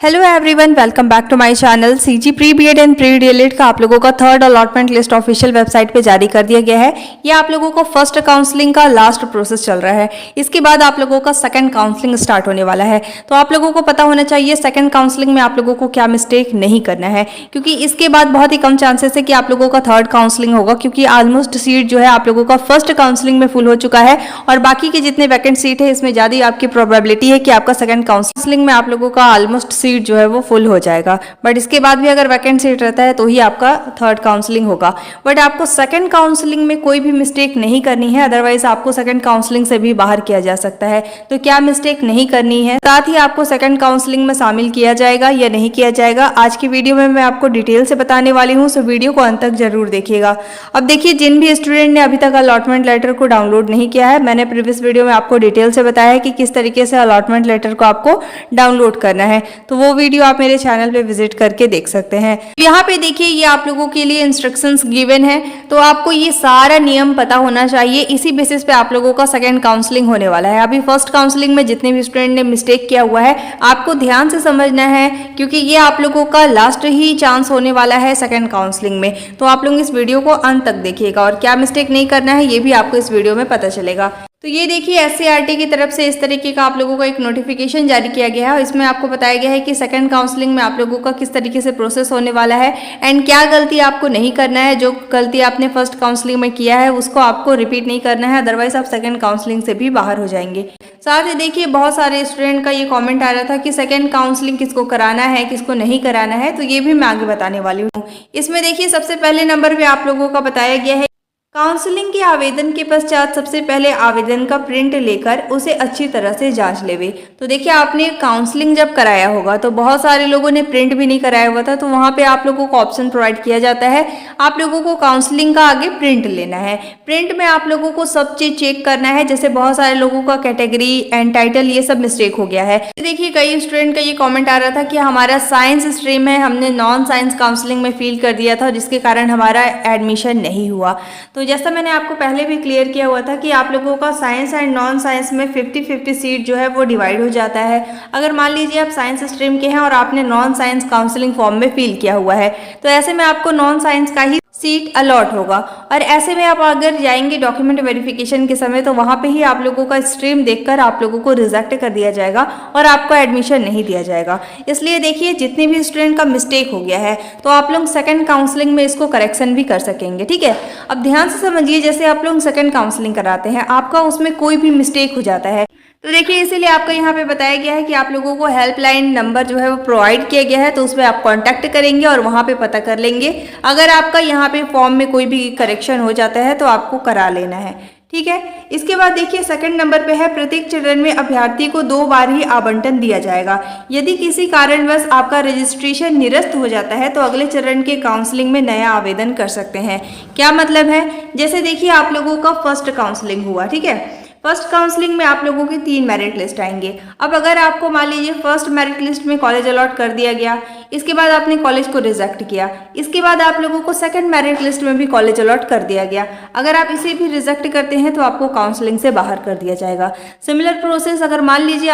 Hello everyone, welcome back to my channel. CG pre BEd and pre DElEd का आप लोगों का third allotment list official website पे जारी कर दिया गया है। ये आप लोगों को फर्स्ट काउंसलिंग का लास्ट प्रोसेस चल रहा है। इसके बाद आप लोगों का सेकंड काउंसलिंग स्टार्ट होने वाला है। तो आप लोगों को पता होना चाहिए सेकंड काउंसलिंग में आप लोगों को क्या मिस्टेक नहीं करना है, क्योंकि इसके बाद बहुत ही कम चांसेस है कि आप लोगों का थर्ड काउंसलिंग होगा, क्योंकि ऑलमोस्ट सीट जो है आप लोगों का फर्स्ट काउंसलिंग में फुल हो चुका है और बाकी के जितने वैकेंट सीट है इसमें ज्यादा आपकी प्रोबेबिलिटी है कि आपका सेकंड काउंसलिंग में आप लोगों का ऑलमोस्ट सीट जो है वो फुल हो जाएगा। बट इसके बाद भी अगर वैकेंट सीट रहता है तो ही आपका थर्ड काउंसलिंग होगा। बट आपको सेकंड काउंसलिंग में कोई भी मिस्टेक नहीं करनी है, अदरवाइज आपको सेकंड काउंसलिंग से भी बाहर किया जा सकता है। तो क्या मिस्टेक नहीं करनी है, साथ ही आपको सेकंड काउंसलिंग में शामिल किया जाएगा या नहीं किया जाएगा, आज की वीडियो में मैं आपको डिटेल से बताने वाली हूँ। सो वीडियो को अंत तक जरूर देखिएगा। अब देखिए, जिन भी स्टूडेंट ने अभी तक अलॉटमेंट लेटर को डाउनलोड नहीं किया है, मैंने प्रीवियस वीडियो में आपको डिटेल से बताया है कि किस तरीके से अलॉटमेंट लेटर को आपको डाउनलोड करना है। तो वो वीडियो आप मेरे चैनल पे विजिट करके देख सकते हैं। यहाँ पे देखिए, ये आप लोगों के लिए इंस्ट्रक्शंस गिवन है, तो आपको ये सारा नियम पता होना चाहिए। इसी बेसिस पे आप लोगों का सेकंड काउंसलिंग होने वाला है। अभी फर्स्ट काउंसलिंग में जितने भी स्टूडेंट ने मिस्टेक किया हुआ है, आपको ध्यान से समझना है, क्योंकि ये आप लोगों का लास्ट ही चांस होने वाला है सेकंड काउंसलिंग में। तो आप लोग इस वीडियो को अंत तक देखिएगा और क्या मिस्टेक नहीं करना है ये भी आपको इस वीडियो में पता चलेगा। तो ये देखिए, एससीईआरटी की तरफ से इस तरीके का आप लोगों को एक नोटिफिकेशन जारी किया गया है और इसमें आपको बताया गया है कि सेकंड काउंसलिंग में आप लोगों का किस तरीके से प्रोसेस होने वाला है एंड क्या गलती आपको नहीं करना है। जो गलती आपने फर्स्ट काउंसलिंग में किया है उसको आपको रिपीट नहीं करना है, अदरवाइज आप सेकंड काउंसलिंग से भी बाहर हो जाएंगे। साथ ही देखिए, बहुत सारे स्टूडेंट का ये कॉमेंट आ रहा था कि सेकेंड काउंसलिंग किसको कराना है, किसको नहीं कराना है, तो ये भी मैं आगे बताने वाली हूँ। इसमें देखिए, सबसे पहले नंबर पे आप लोगों का बताया गया है काउंसलिंग के आवेदन के पश्चात सबसे पहले आवेदन का प्रिंट लेकर उसे अच्छी तरह से जांच लेवे। तो देखिए, आपने काउंसलिंग जब कराया होगा तो बहुत सारे लोगों ने प्रिंट भी नहीं कराया हुआ था, तो वहां पे आप लोगों को ऑप्शन प्रोवाइड किया जाता है, आप लोगों को काउंसलिंग का आगे प्रिंट लेना है। प्रिंट में आप लोगों को सब चीज चेक करना है, जैसे बहुत सारे लोगों का कैटेगरी एंड टाइटल ये सब मिस्टेक हो गया है। देखिए, कई स्टूडेंट का ये कॉमेंट आ रहा था कि हमारा साइंस स्ट्रीम है, हमने नॉन साइंस काउंसलिंग में फील कर दिया था जिसके कारण हमारा एडमिशन नहीं हुआ। तो जैसा मैंने आपको पहले भी क्लियर किया हुआ था कि आप लोगों का साइंस एंड नॉन साइंस में 50-50 सीट जो है वो डिवाइड हो जाता है। अगर मान लीजिए आप साइंस स्ट्रीम के हैं और आपने नॉन साइंस काउंसलिंग फॉर्म में फिल किया हुआ है, तो ऐसे में आपको नॉन साइंस का ही सीट अलॉट होगा। और ऐसे में आप अगर जाएंगे डॉक्यूमेंट वेरिफिकेशन के समय, तो वहां पे ही आप लोगों का स्ट्रीम देखकर आप लोगों को रिजेक्ट कर दिया जाएगा और आपको एडमिशन नहीं दिया जाएगा। इसलिए देखिए, जितने भी स्टूडेंट का मिस्टेक हो गया है तो आप लोग सेकंड काउंसलिंग में इसको करेक्शन भी कर सकेंगे। ठीक है, अब ध्यान से समझिए, जैसे आप लोग सेकंड काउंसलिंग कराते हैं, आपका उसमें कोई भी मिस्टेक हो जाता है, तो देखिए इसीलिए आपको यहाँ पे बताया गया है कि आप लोगों को हेल्पलाइन नंबर जो है वो प्रोवाइड किया गया है, तो उसमें आप कांटेक्ट करेंगे और वहाँ पे पता कर लेंगे। अगर आपका यहाँ पे फॉर्म में कोई भी करेक्शन हो जाता है तो आपको करा लेना है। ठीक है, इसके बाद देखिए, सेकंड नंबर पे है प्रत्येक चरण में अभ्यर्थी को 2 बार ही आवंटन दिया जाएगा। यदि किसी कारणवश आपका रजिस्ट्रेशन निरस्त हो जाता है तो अगले चरण के काउंसलिंग में नया आवेदन कर सकते हैं। क्या मतलब है, जैसे देखिए आप लोगों का फर्स्ट काउंसलिंग हुआ, ठीक है, फर्स्ट काउंसलिंग में आप लोगों की 3 मेरिट लिस्ट आएंगे। अब अगर आपको मान लीजिए फर्स्ट मेरिट लिस्ट में कॉलेज अलॉट कर दिया गया, इसके बाद आपने कॉलेज को रिजेक्ट किया, इसके बाद आप लोगों को सेकंड मेरिट लिस्ट में भी कॉलेज अलॉट कर दिया गया, अगर आप इसे भी रिजेक्ट करते हैं तो आपको काउंसलिंग से बाहर कर दिया जाएगा। सिमिलर प्रोसेस, अगर मान लीजिए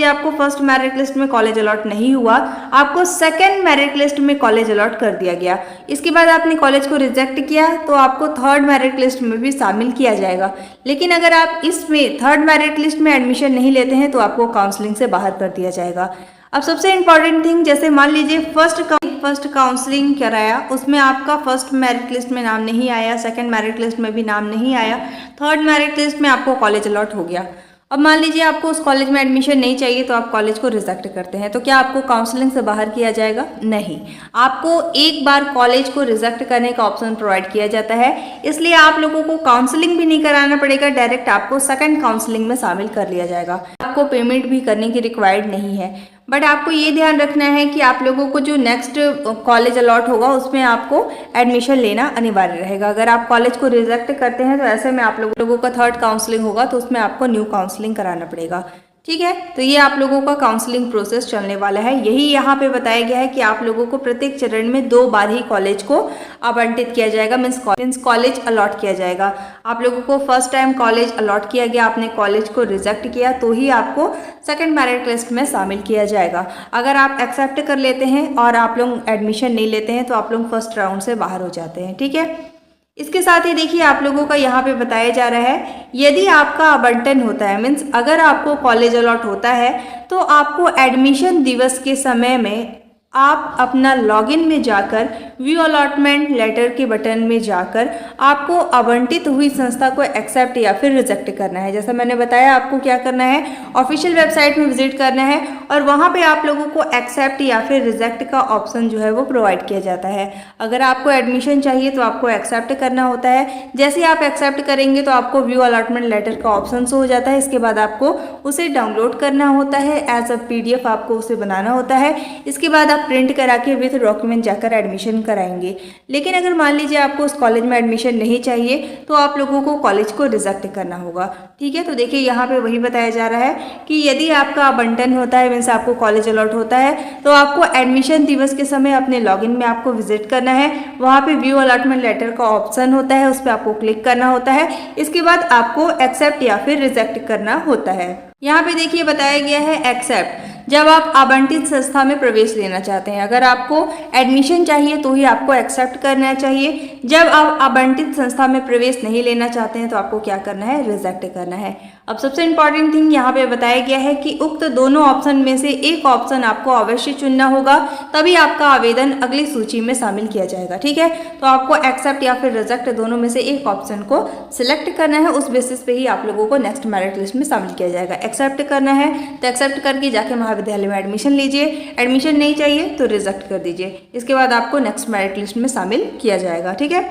आपको फर्स्ट मेरिट लिस्ट में कॉलेज अलॉट नहीं हुआ, आपको सेकेंड मेरिट लिस्ट में कॉलेज अलॉट कर दिया गया, इसके बाद आपने कॉलेज को रिजेक्ट किया तो आपको थर्ड मेरिट लिस्ट में भी शामिल किया जाएगा। लेकिन अगर आप इसमें थर्ड मेरिट लिस्ट में एडमिशन नहीं लेते हैं तो आपको काउंसलिंग से बाहर कर दिया जाएगा। अब सबसे इंपॉर्टेंट थिंग, जैसे मान लीजिए फर्स्ट काउंसलिंग कराया, उसमें आपका फर्स्ट मेरिट लिस्ट में नाम नहीं आया, सेकंड मेरिट लिस्ट में भी नाम नहीं आया, थर्ड मेरिट लिस्ट में आपको कॉलेज अलॉट हो गया। अब मान लीजिए आपको उस कॉलेज में एडमिशन नहीं चाहिए तो आप कॉलेज को रिजेक्ट करते हैं, तो क्या आपको काउंसलिंग से बाहर किया जाएगा? नहीं, आपको एक बार कॉलेज को रिजेक्ट करने का ऑप्शन प्रोवाइड किया जाता है, इसलिए आप लोगों को काउंसलिंग भी नहीं कराना पड़ेगा, डायरेक्ट आपको सेकंड काउंसलिंग में शामिल कर लिया जाएगा। आपको पेमेंट भी करने की रिक्वायर्ड नहीं है। बट आपको ये ध्यान रखना है कि आप लोगों को जो नेक्स्ट कॉलेज अलॉट होगा उसमें आपको एडमिशन लेना अनिवार्य रहेगा। अगर आप कॉलेज को रिजेक्ट करते हैं तो ऐसे में आप लोगों का थर्ड काउंसलिंग होगा तो उसमें आपको न्यू काउंसलिंग कराना पड़ेगा। ठीक है। तो ये आप लोगों का काउंसलिंग प्रोसेस चलने वाला है। यही यहाँ पे बताया गया है कि आप लोगों को प्रत्येक चरण में 2 बार ही कॉलेज को आवंटित किया जाएगा, मीन्स कॉलेज अलॉट किया जाएगा। आप लोगों को फर्स्ट टाइम कॉलेज अलॉट किया गया, आपने कॉलेज को रिजेक्ट किया तो ही आपको सेकंड मेरिट लिस्ट में शामिल किया जाएगा। अगर आप एक्सेप्ट कर लेते हैं और आप लोग एडमिशन नहीं लेते हैं तो आप लोग फर्स्ट राउंड से बाहर हो जाते हैं। ठीक है। इसके साथ ही देखिए आप लोगों का यहाँ पे बताया जा रहा है, यदि आपका आवंटन होता है, मीन्स अगर आपको कॉलेज अलॉट होता है तो आपको एडमिशन दिवस के समय में आप अपना लॉगिन में जाकर व्यू अलॉटमेंट लेटर के बटन में जाकर आपको आवंटित हुई संस्था को एक्सेप्ट या फिर रिजेक्ट करना है। जैसा मैंने बताया, आपको क्या करना है, ऑफिशियल वेबसाइट में विजिट करना है और वहाँ पे आप लोगों को एक्सेप्ट या फिर रिजेक्ट का ऑप्शन जो है वो प्रोवाइड किया जाता है। अगर आपको एडमिशन चाहिए तो आपको एक्सेप्ट करना होता है। जैसे ही आप एक्सेप्ट करेंगे तो आपको व्यू अलॉटमेंट लेटर का ऑप्शन हो जाता है। इसके बाद आपको उसे डाउनलोड करना होता है, एज अ PDF आपको उसे बनाना होता है। इसके बाद आप प्रिंट करा के विथ डॉक्यूमेंट जाकर एडमिशन कराएंगे। लेकिन अगर मान लीजिए आपको उस कॉलेज में एडमिशन नहीं चाहिए तो आप लोगों को कॉलेज को रिजेक्ट करना होगा। ठीक है। तो देखिए यहाँ पे वही बताया जा रहा है कि यदि आपका आवंटन होता है, मीन्स आपको कॉलेज अलॉट होता है, तो आपको एडमिशन दिवस के समय अपने लॉगिन में आपको विजिट करना है। वहाँ पे व्यू अलॉटमेंट लेटर का ऑप्शन होता है, उस पर आपको क्लिक करना होता है। इसके बाद आपको एक्सेप्ट या फिर रिजेक्ट करना होता है। यहाँ पे देखिए बताया गया है एक्सेप्ट, जब आप आवंटित संस्था में प्रवेश लेना चाहते हैं। अगर आपको एडमिशन चाहिए तो ही आपको एक्सेप्ट करना चाहिए। जब आप आवंटित संस्था में प्रवेश नहीं लेना चाहते हैं तो आपको क्या करना है, रिजेक्ट करना है। अब सबसे इंपॉर्टेंट थिंग यहाँ पे बताया गया है कि उक्त दोनों ऑप्शन में से एक ऑप्शन आपको अवश्य चुनना होगा, तभी आपका आवेदन अगली सूची में शामिल किया जाएगा। ठीक है। तो आपको एक्सेप्ट या फिर रिजेक्ट दोनों में से एक ऑप्शन को सिलेक्ट करना है। उस बेसिस पे ही आप लोगों को नेक्स्ट मेरिट लिस्ट में शामिल किया जाएगा। एक्सेप्ट करना है तो एक्सेप्ट करके जाके महाविद्यालय में एडमिशन लीजिए। एडमिशन नहीं चाहिए तो रिजेक्ट कर दीजिए। इसके बाद आपको नेक्स्ट मेरिट लिस्ट में शामिल किया जाएगा। ठीक है।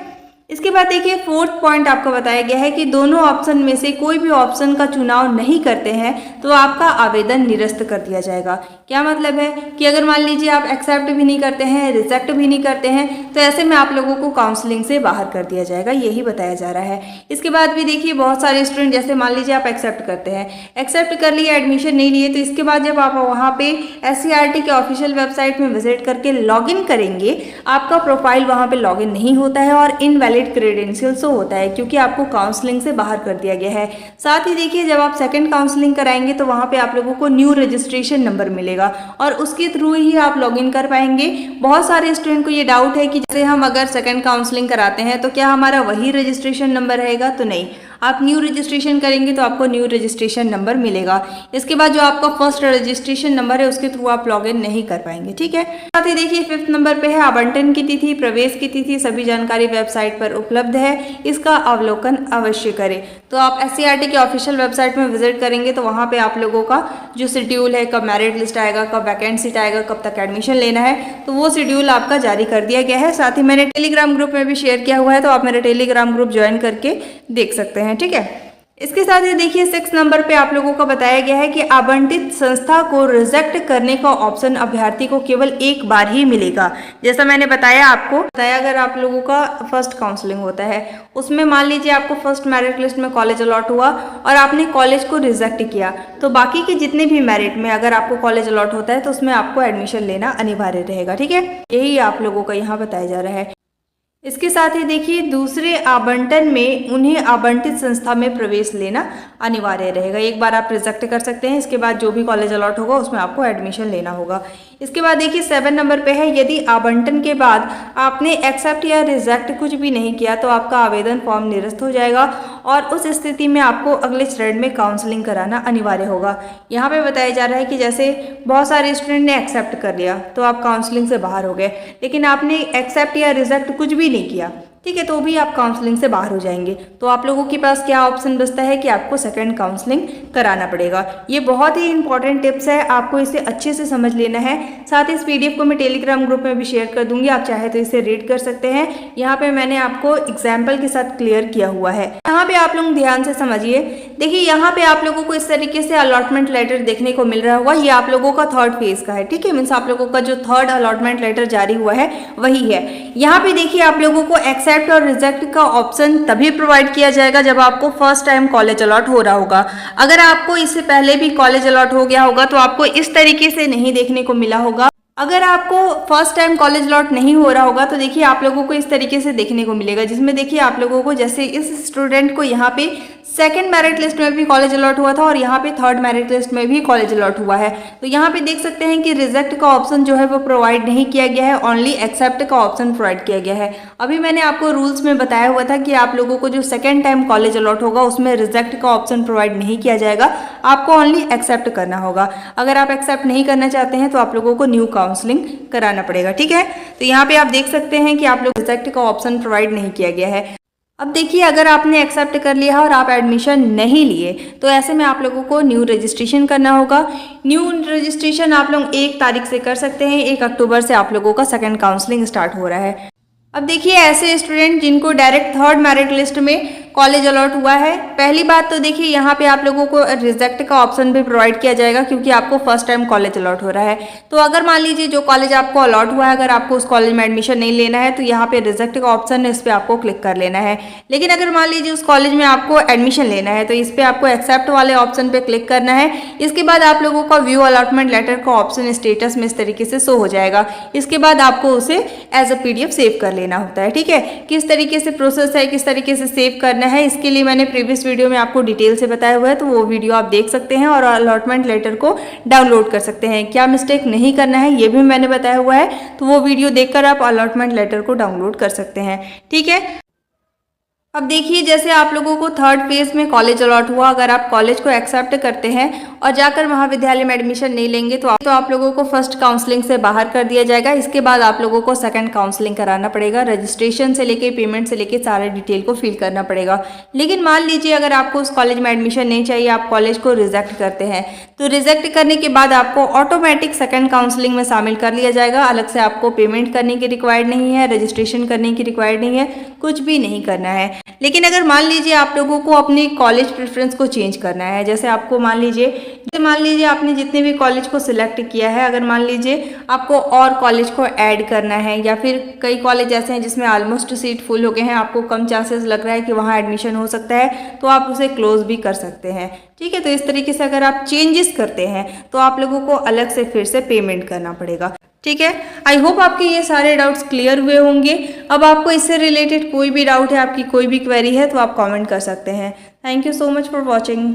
इसके बाद देखिए 4th पॉइंट आपको बताया गया है कि दोनों ऑप्शन में से कोई भी ऑप्शन का चुनाव नहीं करते हैं तो आपका आवेदन निरस्त कर दिया जाएगा। क्या मतलब है कि अगर मान लीजिए आप एक्सेप्ट भी नहीं करते हैं, रिजेक्ट भी नहीं करते हैं, तो ऐसे में आप लोगों को काउंसलिंग से बाहर कर दिया जाएगा, यही बताया जा रहा है। इसके बाद भी देखिए बहुत सारे स्टूडेंट, जैसे मान लीजिए आप एक्सेप्ट करते हैं, एक्सेप्ट कर लिए, एडमिशन नहीं लिए, तो इसके बाद जब आप वहाँ पे SCERT के ऑफिशियल वेबसाइट में विजिट करके लॉगिन करेंगे, आपका प्रोफाइल वहाँ पे लॉगिन नहीं होता है और इनवैलिड क्रेडेंशियल शो होता है, क्योंकि आपको काउंसलिंग से बाहर कर दिया गया है। साथ ही देखिए जब आप सेकंड काउंसलिंग कराएंगे तो वहाँ पे आप लोगों को न्यू रजिस्ट्रेशन नंबर मिलेगा और उसके थ्रू ही आप लॉगिन कर पाएंगे। बहुत सारे स्टूडेंट को ये डाउट है कि जैसे हम अगर सेकंड काउंसलिंग कराते हैं तो क्या हमारा वही रजिस्ट्रेशन नंबर रहेगा, तो नहीं, आप न्यू रजिस्ट्रेशन करेंगे तो आपको न्यू रजिस्ट्रेशन नंबर मिलेगा। इसके बाद जो आपका फर्स्ट रजिस्ट्रेशन नंबर है उसके थ्रू आप लॉगिन नहीं कर पाएंगे। ठीक है। साथ ही देखिए 5th नंबर पे है आवंटन की तिथि, प्रवेश की तिथि, सभी जानकारी वेबसाइट पर उपलब्ध है, इसका अवलोकन अवश्य करें। तो आप SCERT के ऑफिशियल वेबसाइट में विजिट करेंगे तो वहाँ पे आप लोगों का जो शेड्यूल है, कब मेरिट लिस्ट आएगा, कब वैकेंट सीट आएगा, कब तक एडमिशन लेना है, तो वो शेड्यूल आपका जारी कर दिया गया है। साथ ही मैंने टेलीग्राम ग्रुप में भी शेयर किया हुआ है, तो आप मेरे टेलीग्राम ग्रुप ज्वाइन करके देख सकते हैं। ठीक है। इसके साथ ही देखिए 6 नंबर पे आप लोगों को बताया गया है कि आवंटित संस्था को रिजेक्ट करने का ऑप्शन अभ्यर्थी को केवल एक बार ही मिलेगा। जैसा मैंने बताया आपको, अगर आप लोगों का फर्स्ट काउंसलिंग होता है, उसमें मान लीजिए आपको फर्स्ट मेरिट लिस्ट में कॉलेज अलॉट हुआ और आपने कॉलेज को रिजेक्ट किया, तो बाकी के जितने भी मेरिट में अगर आपको कॉलेज अलॉट होता है तो उसमें आपको एडमिशन लेना अनिवार्य रहेगा। ठीक है। यही आप लोगों का यहाँ बताया जा रहा है। इसके साथ ही देखिए दूसरे आवंटन में उन्हें आवंटित संस्था में प्रवेश लेना अनिवार्य रहेगा। एक बार आप रिजेक्ट कर सकते हैं, इसके बाद जो भी कॉलेज अलॉट होगा उसमें आपको एडमिशन लेना होगा। इसके बाद देखिए 7 नंबर पे है, यदि आवंटन के बाद आपने एक्सेप्ट या रिजेक्ट कुछ भी नहीं किया तो आपका आवेदन फॉर्म निरस्त हो जाएगा और उस स्थिति में आपको अगले चरण में काउंसलिंग कराना अनिवार्य होगा। यहाँ पे बताया जा रहा है कि जैसे बहुत सारे स्टूडेंट ने एक्सेप्ट कर लिया तो आप काउंसलिंग से बाहर हो गए, लेकिन आपने एक्सेप्ट या रिजेक्ट कुछ भी नहीं किया, ठीक है, तो भी आप काउंसलिंग से बाहर हो जाएंगे। तो आप लोगों के पास क्या ऑप्शन बचता है कि आपको सेकंड काउंसलिंग कराना पड़ेगा। ये बहुत ही इंपॉर्टेंट टिप्स है, आपको इसे अच्छे से समझ लेना है। साथ ही इस PDF को मैं टेलीग्राम ग्रुप में भी शेयर कर दूंगी, आप चाहे तो इसे रीड कर सकते हैं। यहाँ पे मैंने आपको एग्जाम्पल के साथ क्लियर किया हुआ है। यहाँ पे आप लोग ध्यान से समझिए। देखिए यहाँ पे आप लोगों को इस तरीके से अलॉटमेंट लेटर देखने को मिल रहा होगा। ये आप लोगों का 3rd फेज का है, ठीक है, मीन्स आप लोगों का जो 3rd अलॉटमेंट लेटर जारी हुआ है वही है। यहाँ पे देखिए आप लोगों को एक्सेप्ट एक्सेप्ट और रिजेक्ट का ऑप्शन तभी प्रोवाइड किया जाएगा जब आपको फर्स्ट टाइम कॉलेज अलॉट हो रहा होगा। अगर आपको इससे पहले भी कॉलेज अलॉट हो गया होगा तो आपको इस तरीके से नहीं देखने को मिला होगा। अगर आपको फर्स्ट टाइम कॉलेज अलॉट नहीं हो रहा होगा तो देखिए आप लोगों को इस तरीके से देखने को मिलेगा, जिसमें देखिए आप लोगों को जैसे इस स्टूडेंट को यहाँ पे सेकंड मेरिट लिस्ट में भी कॉलेज अलॉट हुआ था और यहाँ पे थर्ड मेरिट लिस्ट में भी कॉलेज अलॉट हुआ है। तो यहाँ पे देख सकते हैं कि रिजेक्ट का ऑप्शन जो है वो प्रोवाइड नहीं किया गया है, ओनली एक्सेप्ट का ऑप्शन प्रोवाइड किया गया है। अभी मैंने आपको रूल्स में बताया हुआ था कि आप लोगों को जो सेकेंड टाइम कॉलेज अलॉट होगा उसमें रिजेक्ट का ऑप्शन प्रोवाइड नहीं किया जाएगा, आपको ओनली एक्सेप्ट करना होगा। अगर आप एक्सेप्ट नहीं करना चाहते हैं तो आप लोगों को न्यू काउंसलिंग कराना पड़ेगा, ठीक है। तो यहाँ पे आप देख सकते हैं कि आप लोग रिजेक्ट का ऑप्शन प्रोवाइड नहीं किया गया है। अब देखिए अगर आपने एक्सेप्ट कर लिया और आप एडमिशन नहीं लिए तो ऐसे में आप लोगों को न्यू रजिस्ट्रेशन करना होगा। न्यू रजिस्ट्रेशन आप लोग 1 तारीख से कर सकते हैं। 1 अक्टूबर से आप लोगों का सेकंड काउंसलिंग स्टार्ट हो रहा है। अब देखिए ऐसे स्टूडेंट जिनको डायरेक्ट थर्ड मेरिट लिस्ट में कॉलेज अलॉट हुआ है, पहली बात तो देखिए यहाँ पे आप लोगों को रिजेक्ट का ऑप्शन भी प्रोवाइड किया जाएगा क्योंकि आपको फर्स्ट टाइम कॉलेज अलॉट हो रहा है। तो अगर मान लीजिए जो कॉलेज आपको अलॉट हुआ है अगर आपको उस कॉलेज में एडमिशन नहीं लेना है तो यहाँ पे रिजेक्ट का ऑप्शन है, इस पर आपको क्लिक कर लेना है। लेकिन अगर मान लीजिए उस कॉलेज में आपको एडमिशन लेना है तो इस पर आपको एक्सेप्ट वाले ऑप्शन पे क्लिक करना है। इसके बाद आप लोगों का व्यू अलॉटमेंट लेटर का ऑप्शन स्टेटस में इस तरीके से शो हो जाएगा। इसके बाद आपको उसे एज अ PDF सेव कर लेना होता है, ठीक है। किस तरीके से प्रोसेस है, किस तरीके से सेव करना है, इसके लिए मैंने प्रीवियस वीडियो में आपको डिटेल से बताया हुआ है, तो वो वीडियो आप देख सकते हैं और अलॉटमेंट लेटर को डाउनलोड कर सकते हैं। क्या मिस्टेक नहीं करना है ये भी मैंने बताया हुआ है, तो वो वीडियो देखकर आप अलॉटमेंट लेटर को डाउनलोड कर सकते हैं, ठीक है। अब देखिए जैसे आप लोगों को थर्ड फेज में कॉलेज अलॉट हुआ, अगर आप कॉलेज को एक्सेप्ट करते हैं और जाकर महाविद्यालय में एडमिशन नहीं लेंगे तो आप लोगों को फर्स्ट काउंसलिंग से बाहर कर दिया जाएगा। इसके बाद आप लोगों को सेकंड काउंसलिंग कराना पड़ेगा। रजिस्ट्रेशन से लेके पेमेंट से लेके सारे डिटेल को फिल करना पड़ेगा। लेकिन मान लीजिए अगर आपको उस कॉलेज में एडमिशन नहीं चाहिए, आप कॉलेज को रिजेक्ट करते हैं, तो रिजेक्ट करने के बाद आपको ऑटोमेटिक सेकंड काउंसलिंग में शामिल कर लिया जाएगा। अलग से आपको पेमेंट करने की रिक्वायर्ड नहीं है, रजिस्ट्रेशन करने की रिक्वायर्ड नहीं है, कुछ भी नहीं करना है। लेकिन अगर मान लीजिए आप लोगों को अपनी कॉलेज प्रेफरेंस को चेंज करना है, जैसे आपको मान लीजिए आपने जितने भी कॉलेज को सिलेक्ट किया है, अगर मान लीजिए आपको और कॉलेज को ऐड करना है या फिर कई कॉलेज ऐसे हैं जिसमें ऑलमोस्ट सीट फुल हो गए हैं, आपको कम चांसेस लग रहा है कि वहाँ एडमिशन हो सकता है, तो आप उसे क्लोज भी कर सकते हैं, ठीक है। तो इस तरीके से अगर आप चेंजेस करते हैं तो आप लोगों को अलग से फिर से पेमेंट करना पड़ेगा, ठीक है। आई होप आपके ये सारे डाउट्स क्लियर हुए होंगे। अब आपको इससे रिलेटेड कोई भी डाउट है, आपकी कोई भी क्वेरी है तो आप कमेंट कर सकते हैं। Thank you so much for watching.